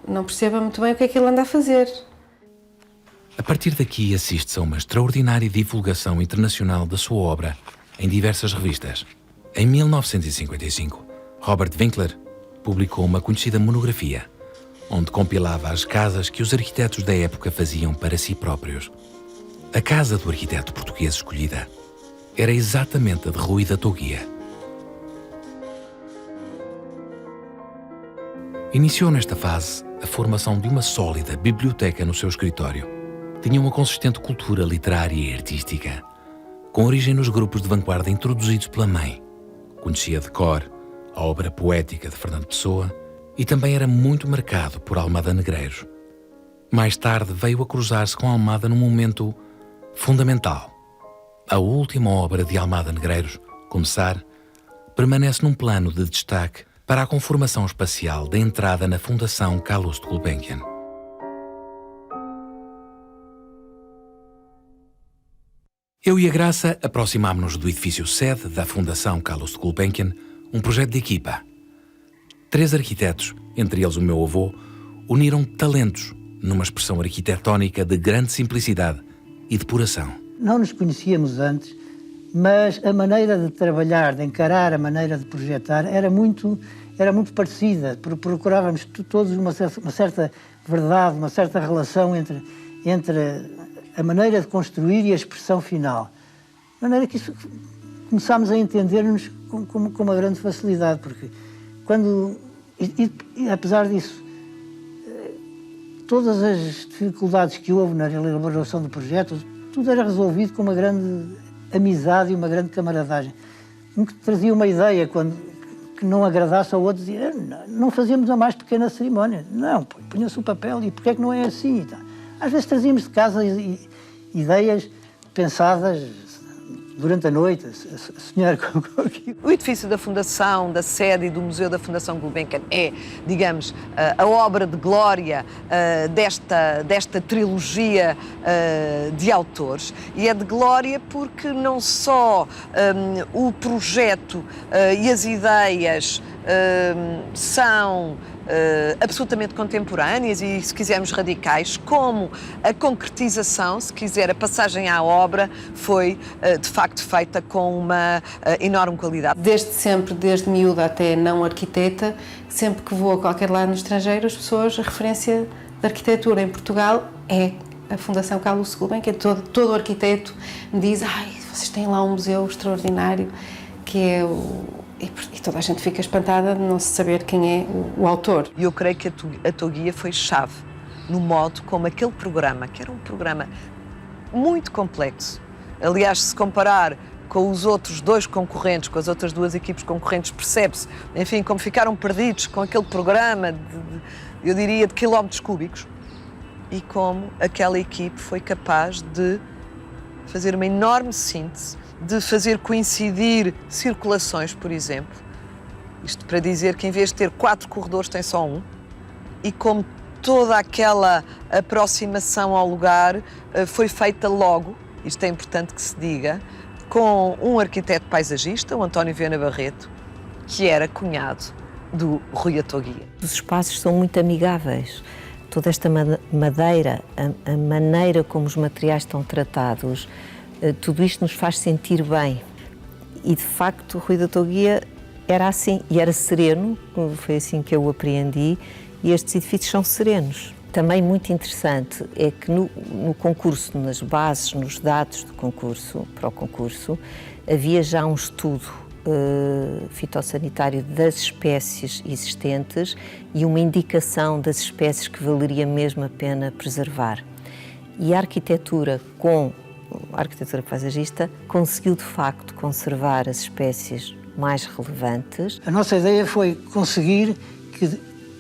não perceba muito bem o que é que ele anda a fazer. A partir daqui assiste-se a uma extraordinária divulgação internacional da sua obra em diversas revistas. Em 1955, Robert Winkler publicou uma conhecida monografia, onde compilava as casas que os arquitetos da época faziam para si próprios. A casa do arquiteto português escolhida era exatamente a de Rui da Toguia. Iniciou nesta fase a formação de uma sólida biblioteca no seu escritório. Tinha uma consistente cultura literária e artística, com origem nos grupos de vanguarda introduzidos pela mãe. Conhecia de cor a obra poética de Fernando Pessoa e também era muito marcado por Almada Negreiros. Mais tarde veio a cruzar-se com Almada num momento fundamental. A última obra de Almada Negreiros, Começar, permanece num plano de destaque para a conformação espacial da entrada na Fundação Calouste Gulbenkian. Eu e a Graça aproximámo-nos do edifício sede da Fundação Calouste Gulbenkian, um projeto de equipa. 3 arquitetos, entre eles o meu avô, uniram talentos numa expressão arquitetónica de grande simplicidade e depuração. Não nos conhecíamos antes, mas a maneira de trabalhar, de encarar, a maneira de projetar era muito parecida. Procurávamos todos uma certa verdade, uma certa relação entre a maneira de construir e a expressão final. De maneira que isso, começámos a entender-nos com uma grande facilidade, porque apesar disso, todas as dificuldades que houve na elaboração do projeto, tudo era resolvido com uma grande amizade e uma grande camaradagem. Que trazia uma ideia, quando que não agradasse ao outro, dizia, não fazíamos a mais pequena cerimónia. Não, punha-se o papel e porquê é que não é assim? Às vezes trazíamos de casa ideias pensadas durante a noite, a sonhar com aquilo. O edifício da Fundação, da sede e do Museu da Fundação Gulbenkian é, digamos, a obra de glória desta trilogia de autores. E é de glória porque não só o projeto e as ideias são absolutamente contemporâneas e, se quisermos, radicais, como a concretização, se quiser, a passagem à obra, foi de facto feita com uma enorme qualidade. Desde sempre, desde miúda até não arquiteta, sempre que vou a qualquer lado no estrangeiro, as pessoas, a referência da arquitetura em Portugal é a Fundação Carlos Gulbenkian. Todo arquiteto me diz, vocês têm lá um museu extraordinário, que é E toda a gente fica espantada de não se saber quem é o autor. E eu creio que a tua guia foi chave no modo como aquele programa, que era um programa muito complexo. Aliás, se comparar com os outros dois concorrentes, com as outras duas equipes concorrentes, percebe-se, enfim, como ficaram perdidos com aquele programa, eu diria, de quilómetros cúbicos, e como aquela equipe foi capaz de fazer uma enorme síntese, de fazer coincidir circulações, por exemplo. Isto para dizer que, em vez de ter 4 corredores, tem só um. E como toda aquela aproximação ao lugar foi feita logo, isto é importante que se diga, com um arquiteto paisagista, o António Viana Barreto, que era cunhado do Rui Atoguia. Os espaços são muito amigáveis. Toda esta madeira, a maneira como os materiais estão tratados, tudo isto nos faz sentir bem. E, de facto, o Rui Atoguia era assim, e era sereno, foi assim que eu o apreendi, e estes edifícios são serenos. Também muito interessante é que no concurso, nas bases, nos dados do concurso, para o concurso, havia já um estudo fitossanitário das espécies existentes e uma indicação das espécies que valeria mesmo a pena preservar. E a arquitetura paisagista conseguiu, de facto, conservar as espécies mais relevantes. A nossa ideia foi conseguir que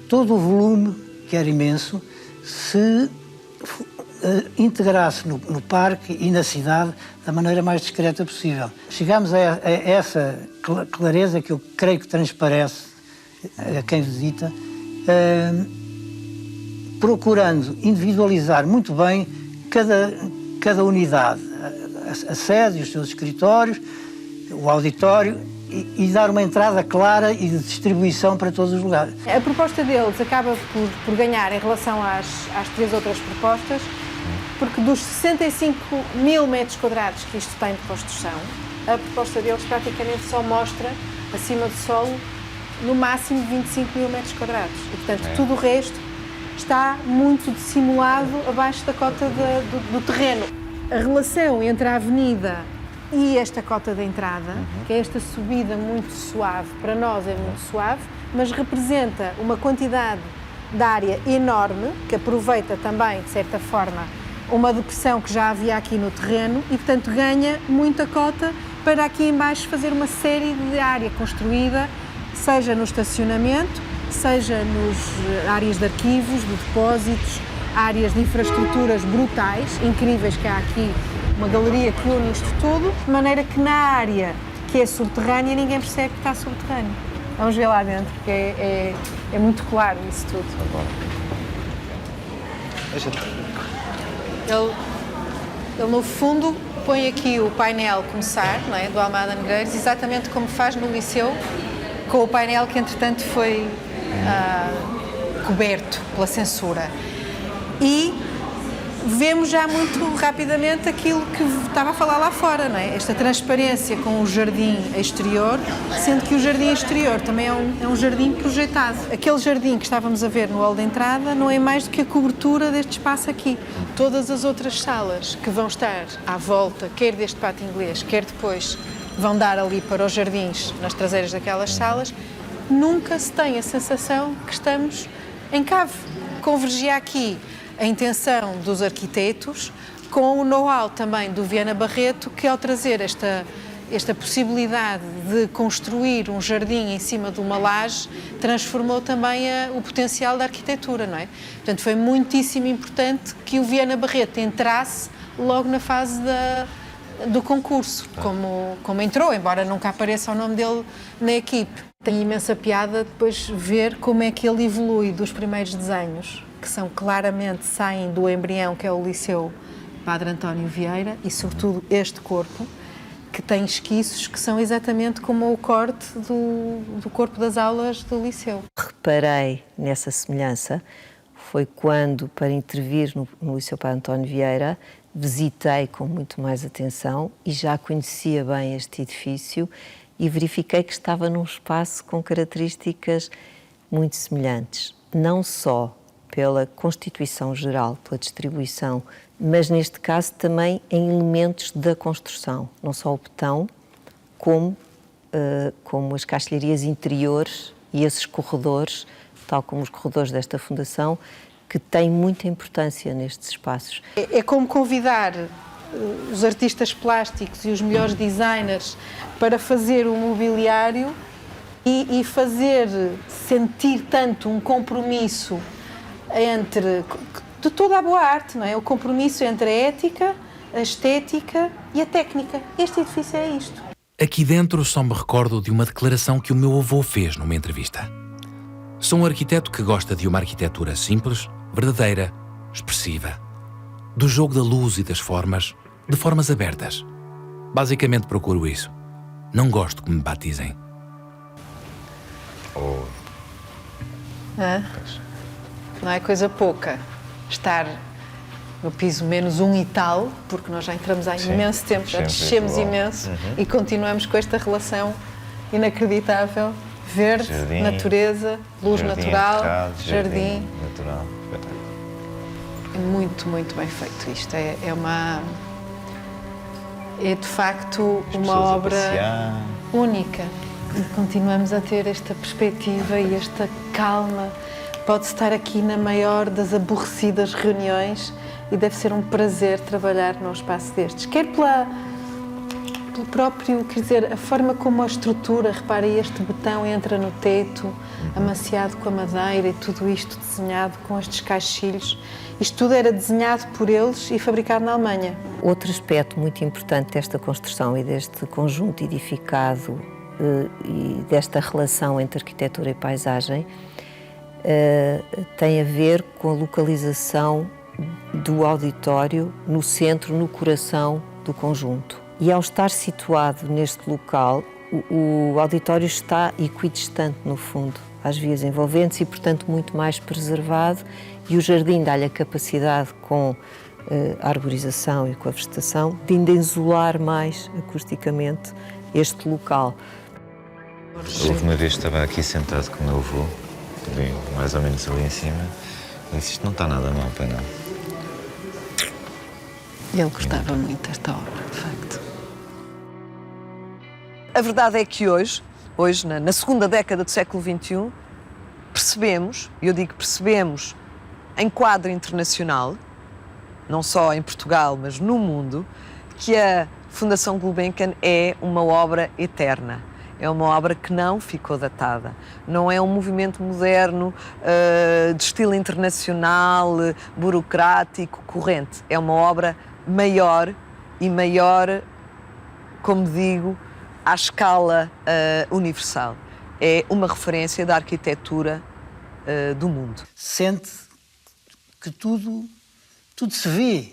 todo o volume, que era imenso, se integrasse no parque e na cidade da maneira mais discreta possível. Chegámos a essa clareza que eu creio que transparece a quem visita, procurando individualizar muito bem cada unidade, a sede, os seus escritórios, o auditório, e dar uma entrada clara e de distribuição para todos os lugares. A proposta deles acaba por ganhar em relação às 3 outras propostas, porque dos 65 mil metros quadrados que isto tem de construção, a proposta deles praticamente só mostra, acima do solo, no máximo 25 mil metros quadrados. E, portanto, tudo o resto está muito dissimulado abaixo da cota do terreno. A relação entre a avenida e esta cota de entrada, que é esta subida muito suave, para nós é muito suave, mas representa uma quantidade de área enorme, que aproveita também, de certa forma, uma depressão que já havia aqui no terreno e, portanto, ganha muita cota para aqui em baixo fazer uma série de área construída, seja no estacionamento, seja nas áreas de arquivos, de depósitos, áreas de infraestruturas brutais, incríveis, que há aqui uma galeria que une isto tudo, de maneira que na área que é subterrânea ninguém percebe que está subterrâneo. Vamos ver lá dentro, porque é muito claro isso tudo. Ele no fundo põe aqui o painel Começar, não é, do Almada Negreiros, exatamente como faz no Liceu, com o painel que entretanto foi coberto pela censura. E vemos já muito rapidamente aquilo que estava a falar lá fora, não é? Esta transparência com o jardim exterior, sendo que o jardim exterior também é um jardim projetado. Aquele jardim que estávamos a ver no hall de entrada não é mais do que a cobertura deste espaço aqui. Todas as outras salas que vão estar à volta, quer deste pátio inglês, quer depois vão dar ali para os jardins, nas traseiras daquelas salas, nunca se tem a sensação que estamos em cave. Convergia aqui a intenção dos arquitetos com o know-how também do Viana Barreto, que ao trazer esta possibilidade de construir um jardim em cima de uma laje transformou também o potencial da arquitetura, não é? Portanto, foi muitíssimo importante que o Viana Barreto entrasse logo na fase do concurso, como entrou, embora nunca apareça o nome dele na equipe. Tem imensa piada depois ver como é que ele evolui dos primeiros desenhos, que são claramente, saem do embrião, que é o Liceu Padre António Vieira, e sobretudo este corpo, que tem esquiços que são exatamente como o corte do corpo das aulas do Liceu. Reparei nessa semelhança foi quando, para intervir no Liceu Padre António Vieira, visitei com muito mais atenção e já conhecia bem este edifício e verifiquei que estava num espaço com características muito semelhantes, não só pela constituição geral, pela distribuição, mas neste caso também em elementos da construção, não só o betão, como as caixilharias interiores e esses corredores, tal como os corredores desta fundação, que têm muita importância nestes espaços. É como convidar os artistas plásticos e os melhores designers para fazer o mobiliário e fazer sentir tanto um compromisso de toda a boa arte, não é? O compromisso entre a ética, a estética e a técnica. Este edifício é isto. Aqui dentro só me recordo de uma declaração que o meu avô fez numa entrevista. Sou um arquiteto que gosta de uma arquitetura simples, verdadeira, expressiva. Do jogo da luz e das formas, de formas abertas. Basicamente procuro isso. Não gosto que me batizem. Não é coisa pouca estar no piso menos um e tal, porque nós já entramos há imenso tempo, já descemos imenso e continuamos com esta relação inacreditável. Verde, jardim, natureza, luz natural, jardim. Natural. É muito, muito bem feito isto. É de facto uma obra única. E continuamos a ter esta perspectiva e esta calma. Pode-se estar aqui na maior das aborrecidas reuniões e deve ser um prazer trabalhar num espaço destes. Quer pelo próprio, quer dizer, a forma como a estrutura, repara, este betão entra no teto, amaciado com a madeira e tudo isto desenhado com estes caixilhos. Isto tudo era desenhado por eles e fabricado na Alemanha. Outro aspecto muito importante desta construção e deste conjunto edificado e desta relação entre arquitetura e paisagem tem a ver com a localização do auditório no centro, no coração do conjunto. E ao estar situado neste local, o auditório está equidistante, no fundo, às vias envolventes e, portanto, muito mais preservado, e o jardim dá-lhe a capacidade, com a arborização e com a vegetação, de ainda isolar mais acusticamente este local. Houve uma vez que estava aqui sentado com o meu avô, mais ou menos ali em cima, e disse: isto não está nada mal, pai, não. Ele gostava muito desta obra, de facto. A verdade é que hoje, na segunda década do século XXI, percebemos, e eu digo percebemos, em quadro internacional, não só em Portugal, mas no mundo, que a Fundação Gulbenkian é uma obra eterna. É uma obra que não ficou datada. Não é um movimento moderno, de estilo internacional, burocrático, corrente. É uma obra maior, como digo, à escala universal. É uma referência da arquitetura do mundo. Sente que tudo se vê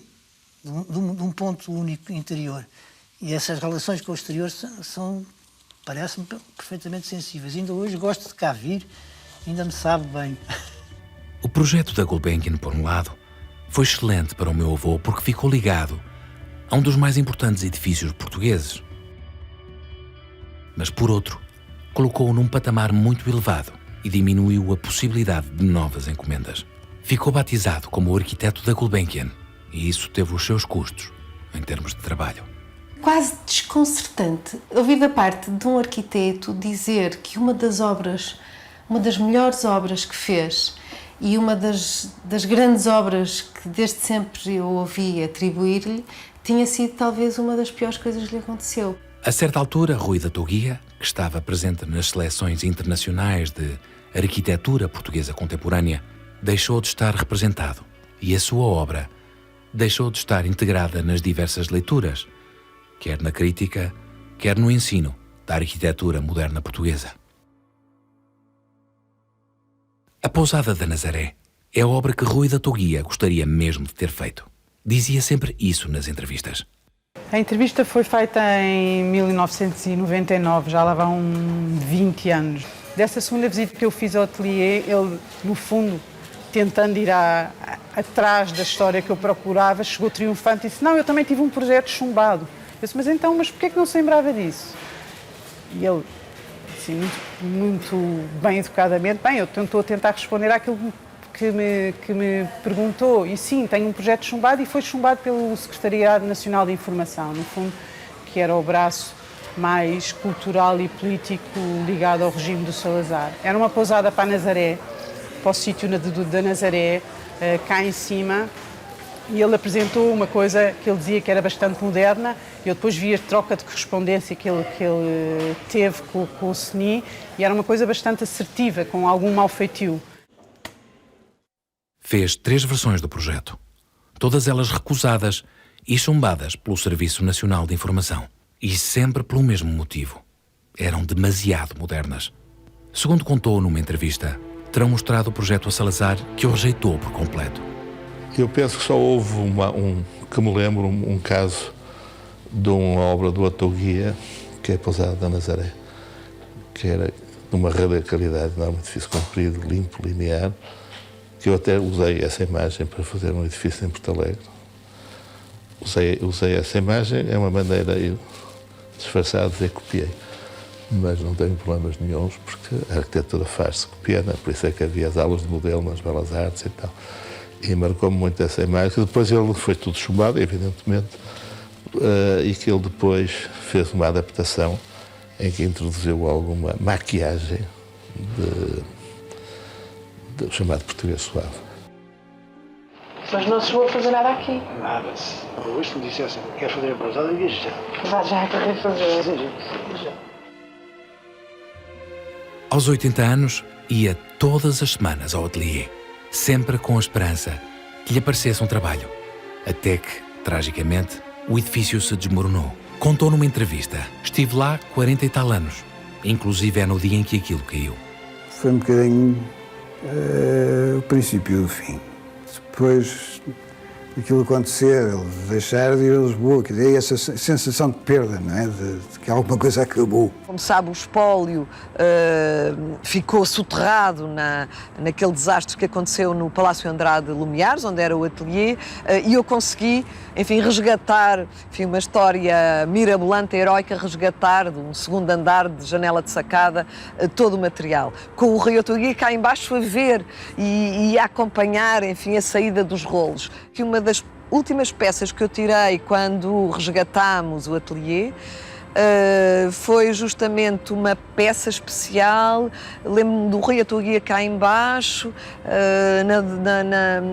de um ponto único interior. E essas relações com o exterior parecem-me perfeitamente sensíveis. Ainda hoje gosto de cá vir, ainda me sabe bem. O projeto da Gulbenkian, por um lado, foi excelente para o meu avô porque ficou ligado a um dos mais importantes edifícios portugueses. Mas, por outro, colocou-o num patamar muito elevado e diminuiu a possibilidade de novas encomendas. Ficou batizado como o arquiteto da Gulbenkian e isso teve os seus custos em termos de trabalho. Quase desconcertante ouvir da parte de um arquiteto dizer que uma das melhores obras que fez e uma das grandes obras que desde sempre eu ouvi atribuir-lhe tinha sido talvez uma das piores coisas que lhe aconteceu. A certa altura, Rui da Toguia, que estava presente nas seleções internacionais de arquitetura portuguesa contemporânea, deixou de estar representado e a sua obra deixou de estar integrada nas diversas leituras, quer na crítica, quer no ensino da arquitetura moderna portuguesa. A Pousada da Nazaré é a obra que Rui da Toguia gostaria mesmo de ter feito. Dizia sempre isso nas entrevistas. A entrevista foi feita em 1999, já lá vão 20 anos. Dessa segunda visita que eu fiz ao ateliê, ele, no fundo, tentando ir atrás da história que eu procurava, chegou triunfante e disse: não, eu também tive um projeto chumbado. Eu disse: mas porquê que não se lembrava disso? E ele, assim, muito bem educadamente, eu estou a tentar responder àquilo que me perguntou. E sim, tenho um projeto chumbado e foi chumbado pelo Secretariado Nacional de Informação, no fundo, que era o braço mais cultural e político ligado ao regime do Salazar. Era uma pousada para a Nazaré, para o sítio da Nazaré, cá em cima, e ele apresentou uma coisa que ele dizia que era bastante moderna. Eu depois vi a troca de correspondência que ele teve com o CNI, e era uma coisa bastante assertiva, com algum malfeitio. Fez 3 versões do projeto, todas elas recusadas e chumbadas pelo Serviço Nacional de Informação. E sempre pelo mesmo motivo. Eram demasiado modernas. Segundo contou numa entrevista, terão mostrado o projeto a Salazar, que o rejeitou por completo. Eu penso que só houve que me lembro, um caso de uma obra do Atoguia, que é a Pousada da Nazaré, que era de uma radicalidade, não é muito difícil, comprido, limpo, linear, que eu até usei essa imagem para fazer um edifício em Porto Alegre. Usei essa imagem, é uma maneira disfarçada de dizer que copiei, mas não tenho problemas nenhuns, porque a arquitetura faz-se copiando, por isso é que havia as aulas de modelo nas Belas Artes e tal. E marcou-me muito essa imagem, que depois ele foi tudo chumbado, evidentemente, e que ele depois fez uma adaptação em que introduziu alguma maquiagem do chamado português suave. Mas não se chegou a fazer nada aqui. Nada. Se hoje me dissessem que quer fazer a pousada, eu ia já. Já quer fazer. Já. Aos 80 anos, ia todas as semanas ao ateliê, sempre com a esperança que lhe aparecesse um trabalho. Até que, tragicamente, o edifício se desmoronou. Contou numa entrevista: estive lá 40 e tal anos, inclusive é no dia em que aquilo caiu. Foi um bocadinho o princípio do fim. Depois daquilo acontecer, eles deixaram de ir a Lisboa, que daí essa sensação de perda, não é? De que alguma coisa acabou. Como sabe, o espólio ficou soterrado naquele desastre que aconteceu no Palácio Andrade Lumiares, onde era o ateliê, e eu consegui, enfim, resgatar, enfim, uma história mirabolante, heroica, resgatar de um segundo andar de janela de sacada todo o material. Com o Rui da Toguia cá embaixo a ver e a acompanhar, enfim, a saída dos rolos. Que uma das últimas peças que eu tirei quando resgatámos o ateliê foi justamente uma peça especial. Lembro-me do Rui da Toguia cá embaixo,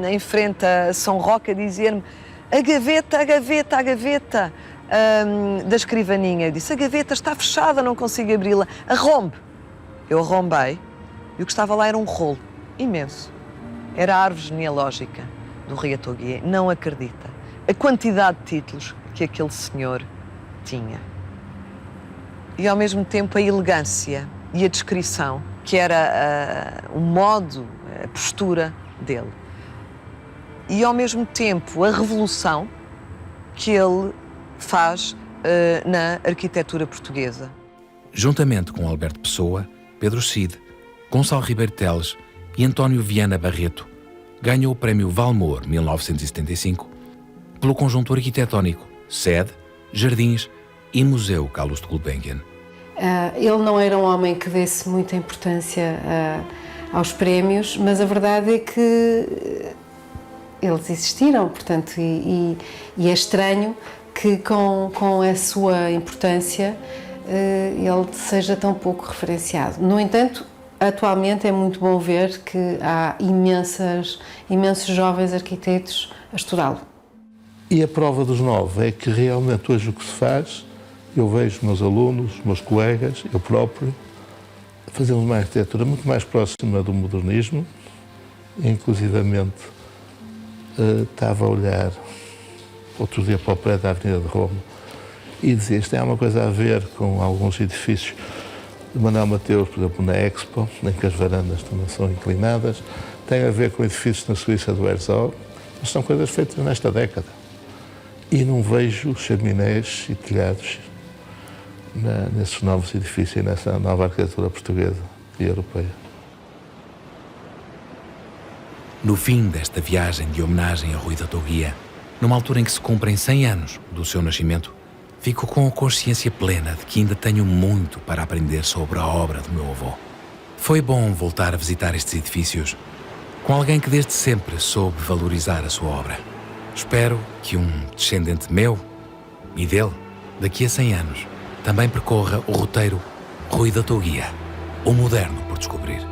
em frente a São Roque, a dizer-me: a gaveta da escrivaninha. Eu disse: a gaveta está fechada, não consigo abri-la. Arrombe. Eu arrombei e o que estava lá era um rolo imenso. Era a árvore genealógica do Rui da Toguia. Não acredita a quantidade de títulos que aquele senhor tinha. E ao mesmo tempo a elegância e a descrição, que era o modo, a postura dele. E ao mesmo tempo a revolução que ele faz na arquitetura portuguesa. Juntamente com Alberto Pessoa, Pedro Cid, Gonçalo Ribeiro Teles e António Viana Barreto, ganhou o Prémio Valmor 1975 pelo conjunto arquitetónico Sede, Jardins e Museu Carlos de Gulbenkian. Ele não era um homem que desse muita importância aos prémios, mas a verdade é que eles existiram, portanto, e é estranho que com a sua importância ele seja tão pouco referenciado. No entanto, atualmente é muito bom ver que há imensos jovens arquitetos a estudá-lo. E a prova dos 9 é que realmente hoje o que se faz eu vejo os meus alunos, os meus colegas, eu próprio, fazemos uma arquitetura muito mais próxima do modernismo, inclusivamente estava a olhar outro dia para o prédio da Avenida de Roma e dizia, isto tem uma coisa a ver com alguns edifícios de Manuel Mateus, por exemplo, na Expo, em que as varandas também são inclinadas, tem a ver com edifícios na Suíça do Herzog, mas são coisas feitas nesta década. E não vejo chaminés e telhados nesses novos edifícios e nessa nova arquitetura portuguesa e europeia. No fim desta viagem de homenagem a Rui da Toguia, numa altura em que se cumprem 100 anos do seu nascimento, fico com a consciência plena de que ainda tenho muito para aprender sobre a obra do meu avô. Foi bom voltar a visitar estes edifícios com alguém que desde sempre soube valorizar a sua obra. Espero que um descendente meu e dele, daqui a 100 anos, também percorra o roteiro Rui da Toguia, o moderno por descobrir.